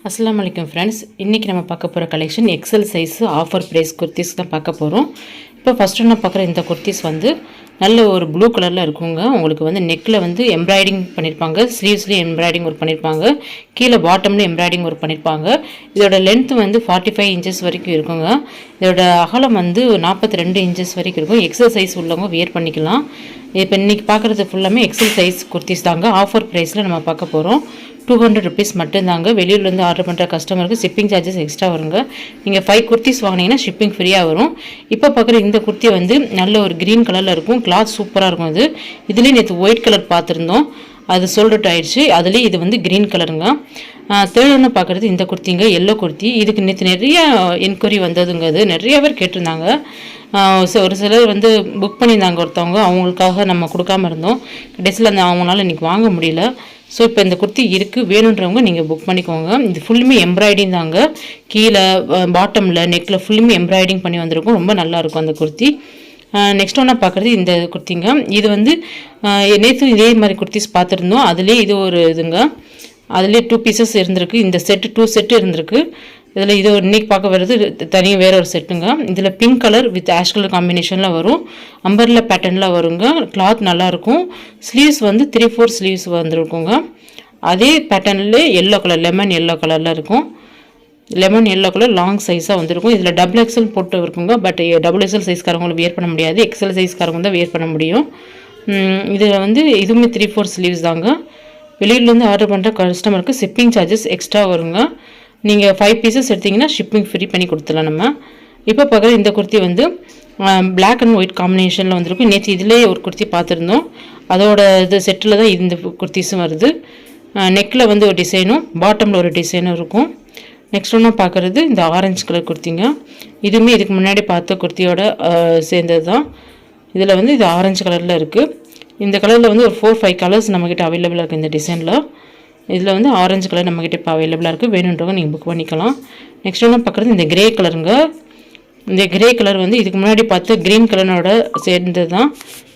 அஸ்ஸலாமு அலைக்கும் ஃப்ரெண்ட்ஸ். இன்றைக்கி நம்ம பார்க்க போகிற collection XL size offer price kurtis தான் பார்க்க போகிறோம். இப்போ ஃபஸ்ட்டு நான் பார்க்குற இந்த குர்த்திஸ் வந்து நல்ல ஒரு ப்ளூ கலரில் இருக்குங்க. உங்களுக்கு வந்து நெக்கில் வந்து எம்ப்ராய்டிங் பண்ணியிருப்பாங்க, ஸ்லீவ்ஸ்லேயும் எம்ப்ராய்டிங் ஒர்க் பண்ணியிருப்பாங்க, கீழே பாட்டமில் எம்ப்ராய்டிங் ஒர்க் பண்ணியிருப்பாங்க. இதோட லென்த் வந்து 45 இன்ச்சஸ் வரைக்கும் இருக்குங்க. இதோட அகலம் வந்து 42 இன்ச்சஸ் வரைக்கும் இருக்கும். எக்ஸல் சைஸ் உள்ளவங்க வியர் பண்ணிக்கலாம். இப்போ இன்றைக்கி பார்க்குறது ஃபுல்லாமே எக்ஸல் சைஸ் குர்த்திஸ் தாங்க. ஆஃபர் ப்ரைஸில் நம்ம பார்க்க போகிறோம். 200 ருபீஸ் மட்டும்தாங்க. வெளியிலேருந்து ஆர்டர் பண்ணுற கஸ்டமருக்கு ஷிப்பிங் சார்ஜஸ் எக்ஸ்ட்ரா வருங்க. நீங்கள் 5 குர்த்திஸ் வாங்கினீங்கன்னா ஷிப்பிங் ஃப்ரீயாக வரும். இப்போ பார்க்குற இந்த குர்த்தி வந்து நல்ல ஒரு க்ரீன் கலரில் இருக்கும். கிளாத் சூப்பராக இருக்கும். இதுலேயே நேற்று ஒயிட் கலர் பார்த்துருந்தோம், அது சோல்ட் அவுட் ஆயிடுச்சு. அதுலேயே இது வந்து க்ரீன் கலருங்க. தேர்ட் பார்க்குறது இந்த குர்த்திங்க, எல்லோ குர்த்தி. இதுக்கு நேற்று நிறைய என்கொயரி வந்ததுங்க. அது நிறைய பேர் கேட்டிருந்தாங்க. ஒரு சிலர் வந்து புக் பண்ணியிருந்தாங்க ஒருத்தவங்க, அவங்களுக்காக நம்ம கொடுக்காம இருந்தோம். கடைசியில் அவங்களால இன்றைக்கி வாங்க முடியல. ஸோ இப்போ இந்த குர்த்தி இருக்குது, வேணுன்றவங்க நீங்கள் புக் பண்ணிக்கோங்க. இது ஃபுல்லுமே எம்ப்ராய்டிங் தாங்க. கீழே பாட்டமில் நெக்கில் ஃபுல்லுமே எம்ப்ராய்டிங் பண்ணி வந்திருக்கும். ரொம்ப நல்லாயிருக்கும் அந்த குர்த்தி. நெக்ஸ்ட் ஒன்றா பார்க்குறது இந்த குர்த்திங்க. இது வந்து நேற்று இதே மாதிரி குர்த்திஸ் பார்த்துருந்தோம். அதுலேயே இது ஒரு இதுங்க. அதுலேயே 2 பீசஸ் இருந்திருக்கு. இந்த செட்டு 2 செட்டு இருந்திருக்கு. இதில் இது இன்றைக்கி பார்க்க வர்றது தனியாக வேறு ஒரு செட்டுங்க. இதில் pink colour with ash colour காம்பினேஷனில் வரும். அம்பர்லா பேட்டர்னில் வருங்க. கிளாத் நல்லாயிருக்கும். ஸ்லீவ்ஸ் வந்து 3/4 ஸ்லீவ்ஸ் வந்துருக்குங்க. அதே பேட்டர்னில் எல்லோ கலர், லெமன் எல்லோ கலரில் இருக்கும். லெமன் எல்லோ கலர் லாங் சைஸாக வந்துருக்கும். இதில் XXL போட்டு இருக்குங்க. பட் XXL சைஸ்காரவங்களும் வியர் பண்ண முடியாது, எக்ஸல் சைஸ்காரவங்க தான் வியர் பண்ண முடியும். இதில் வந்து இதுவுமே 3/4 ஸ்லீவ்ஸ் தாங்க. வெளியிலேருந்து ஆர்டர் பண்ணுற கஸ்டமருக்கு ஷிப்பிங் சார்ஜஸ் எக்ஸ்ட்ரா வருங்க. நீங்கள் 5 பீசஸ் எடுத்திங்கன்னா ஷிப்பிங் ஃப்ரீ பண்ணி கொடுத்துடலாம் நம்ம. இப்போ பார்க்குற இந்த குர்த்தி வந்து பிளாக் அண்ட் ஒயிட் காம்பினேஷனில் வந்துருக்கும். நேற்று இதிலே ஒரு குர்த்தி பார்த்துருந்தோம். அதோட இது செட்டில் தான் இந்த குர்த்திஸும் வருது. நெக்கில் வந்து ஒரு டிசைனும் பாட்டமில் ஒரு டிசைனும் இருக்கும். நெக்ஸ்ட் ஒன்றா பார்க்குறது இந்த ஆரஞ்சு கலர் குர்த்திங்க. இதுவுமே இதுக்கு முன்னாடி பார்த்த குர்த்தியோட சேர்ந்தது தான். இதில் வந்து இது ஆரஞ்சு கலரில் இருக்குது. இந்த கலரில் வந்து ஒரு 4-5 கலர்ஸ் நம்மக்கிட்ட அவைலபிளாக இருக்குது இந்த டிசைனில். இதில் வந்து ஆரஞ்சு கலர் நம்மக்கிட்ட இப்போ அவைலபிளாக இருக்குது. வேணுன்றவங்க நீங்கள் புக் பண்ணிக்கலாம். நெக்ஸ்ட் ஒன்று பார்க்குறது இந்த கிரே கலருங்க. இந்த கிரே கலர் வந்து இதுக்கு முன்னாடி பார்த்து க்ரீன் கலரோட சேர்ந்தது தான்.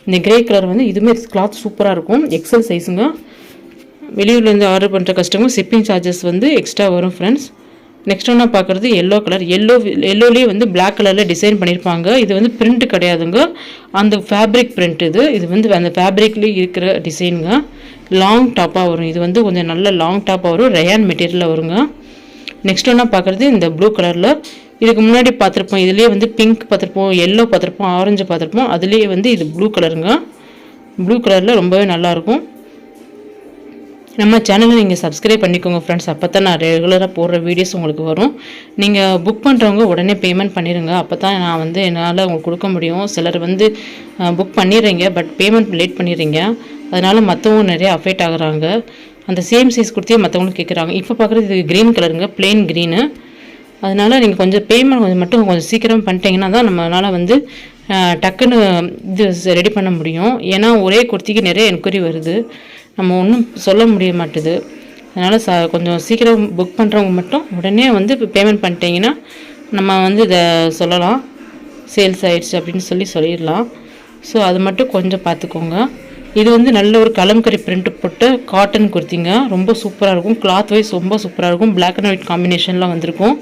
இந்த கிரே கலர் வந்து இதுவுமே கிளாத் சூப்பராக இருக்கும். எக்ஸல் சைஸுங்க. வெளியூர்லேருந்து ஆர்டர் பண்ணுற கஸ்டமர் ஷிப்பிங் சார்ஜஸ் வந்து எக்ஸ்ட்ரா வரும் ஃப்ரெண்ட்ஸ். நெக்ஸ்ட் ஒன்றா பார்க்குறது எல்லோ கலர். எல்லோலேயே வந்து பிளாக் கலரில் டிசைன் பண்ணியிருப்பாங்க. இது வந்து பிரிண்ட் கிடையாதுங்க, அந்த ஃபேப்ரிக் பிரிண்ட். இது வந்து அந்த ஃபேப்ரிக்லேயே இருக்கிற டிசைனுங்க. லாங் டாப்பாக வரும். இது வந்து கொஞ்சம் நல்ல லாங் டாப்பாக வரும். ரயான் மெட்டீரியலில் வருங்க. நெக்ஸ்ட் ஒன்றா பார்க்குறது இந்த ப்ளூ கலரில். இதுக்கு முன்னாடி பார்த்துருப்போம், இதுலேயே வந்து பிங்க் பார்த்துருப்போம், எல்லோ பார்த்துருப்போம், ஆரஞ்சு பார்த்துருப்போம். அதுலேயே வந்து இது ப்ளூ கலருங்க. ப்ளூ கலரில் ரொம்பவே நல்லாயிருக்கும். நம்ம சேனலை நீங்கள் சப்ஸ்கிரைப் பண்ணிக்கோங்க ஃப்ரெண்ட்ஸ். அப்போ தான் நான் ரெகுலராக போடுற வீடியோஸ் உங்களுக்கு வரும். நீங்கள் புக் பண்ணுறவங்க உடனே பேமெண்ட் பண்ணிடுங்க. அப்போ தான் நான் வந்து என்னால் உங்களுக்கு கொடுக்க முடியும். சிலர் வந்து புக் பண்ணிடுறீங்க, பட் பேமெண்ட் லேட் பண்ணிடுறீங்க. அதனால் மற்றவங்க நிறைய அஃபெக்ட் ஆகுறாங்க. அந்த சேம் சைஸ் கொடுத்தே மற்றவங்களும் கேட்குறாங்க. இப்போ பார்க்குறது இது க்ரீன் கலருங்க, பிளெயின் க்ரீனு. அதனால் நீங்கள் கொஞ்சம் பேமெண்ட் கொஞ்சம் சீக்கிரம் பண்ணிட்டீங்கன்னா தான் நம்மளால் வந்து டக்குன்னு இது ரெடி பண்ண முடியும். ஏன்னா ஒரே குர்த்திக்கு நிறைய என்கொயரி வருது, நம்ம ஒன்றும் சொல்ல முடிய மாட்டுது. அதனால் கொஞ்சம் சீக்கிரம் புக் பண்ணுறவங்க மட்டும் உடனே வந்து பேமெண்ட் பண்ணிட்டீங்கன்னா நம்ம வந்து இதை சொல்லலாம், சேல்ஸ் ஆகிடுச்சு அப்படின்னு சொல்லிடலாம். ஸோ அது மட்டும் கொஞ்சம் பார்த்துக்கோங்க. இது வந்து நல்ல ஒரு கலம்கரி பிரிண்ட் போட்டு காட்டன் குர்த்திங்க. ரொம்ப சூப்பராக இருக்கும். கிளாத் வைஸ் ரொம்ப சூப்பராக இருக்கும். பிளாக் அண்ட் ஒயிட் காம்பினேஷன்லாம் வந்திருக்கும்.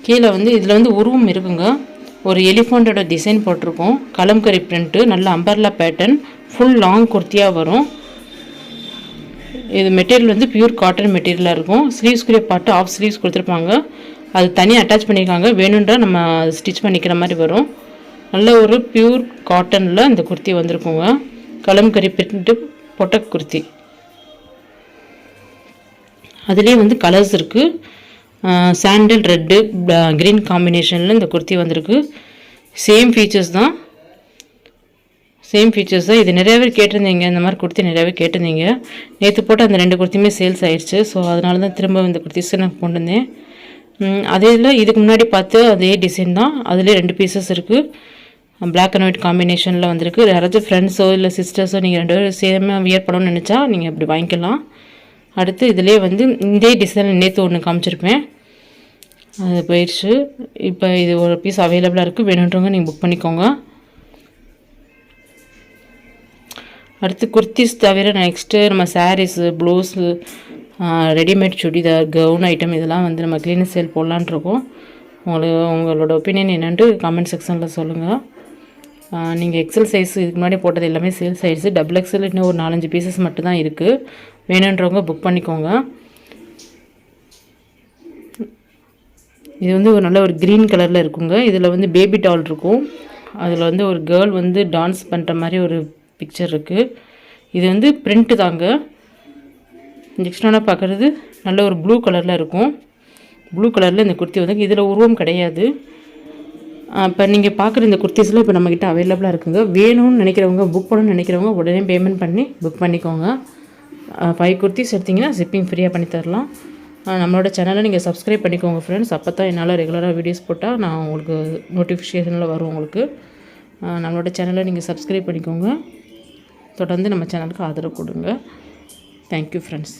கீழே வந்து இதில் வந்து உருவம் இருக்குங்க. ஒரு எலிஃபண்ட்டோட டிசைன் போட்டிருக்கோம். கலம்கரி பிரிண்ட்டு, நல்ல அம்பர்லா பேட்டர்ன், ஃபுல் லாங் குர்த்தியாக வரும். இது மெட்டீரியல் வந்து பியூர் காட்டன் மெட்டீரியலாக இருக்கும். ஸ்லீவ்ஸ்குரிய பாட்டு ஆஃப் ஸ்லீவ்ஸ் கொடுத்துருப்பாங்க. அது தனியாக அட்டாச் பண்ணியிருக்காங்க. வேணுன்றா நம்ம ஸ்டிச் பண்ணிக்கிற மாதிரி வரும். நல்ல ஒரு பியூர் காட்டனில் இந்த குர்த்தி வந்திருக்குங்க. கலம்கரி பிரிண்ட்டு பொட்ட குர்த்தி. அதுலேயே வந்து கலர்ஸ் இருக்குது. சாண்டல் ரெட்டு க்ரீன் காம்பினேஷனில் இந்த குர்த்தி வந்திருக்கு. சேம் ஃபீச்சர்ஸ் தான். இது நிறைய பேர் கேட்டிருந்தீங்க. இந்த மாதிரி குர்த்தி நிறைய பேர் கேட்டிருந்தீங்க. நேற்று போட்டு அந்த 2 குர்த்தியுமே சேல்ஸ் ஆகிடுச்சு. ஸோ அதனால தான் திரும்ப இந்த குர்த்திஸை நான் கொண்டு வந்தேன். அதே இதில் இதுக்கு முன்னாடி பார்த்து அதே டிசைன் தான். அதுலேயே 2 பீசஸ் இருக்குது. பிளாக் அண்ட் ஒயிட் காம்பினேஷனில் வந்திருக்கு. யாராச்சும் ஃப்ரெண்ட்ஸோ இல்லை சிஸ்டர்ஸோ நீங்கள் 2 பேரும் சேமாக வியர் பண்ணணும்னு நினச்சா நீங்கள் அப்படி வாங்கிக்கலாம். அடுத்து இதிலே வந்து இதே டிசைன் நேற்று ஒன்று காமிச்சிருப்பேன், அது போயிடுச்சு. இப்போ இது ஒரு பீஸ் அவைலபிளாக இருக்குது. வேணுன்றவங்க நீங்கள் புக் பண்ணிக்கோங்க. அடுத்து குர்த்திஸ் தவிர நெக்ஸ்ட்டு நம்ம saris, blouse, readymade churidar gown item இதெல்லாம் வந்து நம்ம க்ளீனஸ் சேல் போடலான்னு இருக்கோம். உங்களோட ஒப்பீனியன் என்னன்ட்டு கமெண்ட் செக்ஷனில் சொல்லுங்கள். நீங்கள் எக்ஸல் சைஸ் இதுக்கு முன்னாடி போட்டது எல்லாமே சேல்ஸ் ஆயிடுச்சு. டபுள் எக்ஸல் இன்னும் ஒரு 4-5 பீசஸ் மட்டும் தான் இருக்குது. வேணுன்றவங்க புக் பண்ணிக்கோங்க. இது வந்து ஒரு நல்ல ஒரு க்ரீன் கலரில் இருக்குங்க. இதில் வந்து பேபி டால் இருக்கும். அதில் வந்து ஒரு கேர்ள் வந்து டான்ஸ் பண்ணுற மாதிரி ஒரு பிக்சர் இருக்குது. இது வந்து பிரிண்ட்டு தாங்க. நெக்ஸ்ட் ஒன்றா பார்க்குறது நல்ல ஒரு ப்ளூ கலரில் இருக்கும். ப்ளூ கலரில் இந்த குர்த்தி வந்து இதில் உருவம் கிடையாது. இப்போ நீங்கள் பார்க்குற இந்த குர்த்திஸ்லாம் இப்போ நம்மக்கிட்ட அவைலபிளாக இருக்குங்க. வேணும்னு நினைக்கிறவங்க புக் பண்ணணும்னு நினைக்கிறவங்க உடனே பேமெண்ட் பண்ணி புக் பண்ணிக்கோங்க. 5 குர்த்திஸ் எடுத்திங்கன்னா ஷிப்பிங் ஃப்ரீயாக பண்ணி தரலாம். நம்மளோட சேனலை நீங்கள் சப்ஸ்கிரைப் பண்ணிக்கோங்க ஃப்ரெண்ட்ஸ். அப்போ தான் என்னால் ரெகுலராக வீடியோஸ் போட்டால் நான் உங்களுக்கு நோட்டிஃபிகேஷனில் வரும் உங்களுக்கு. நம்மளோட சேனலை நீங்கள் சப்ஸ்கிரைப் பண்ணிக்கோங்க. தொடர்ந்து நம்ம சேனலுக்கு ஆதரவு கொடுங்க. Thank you friends.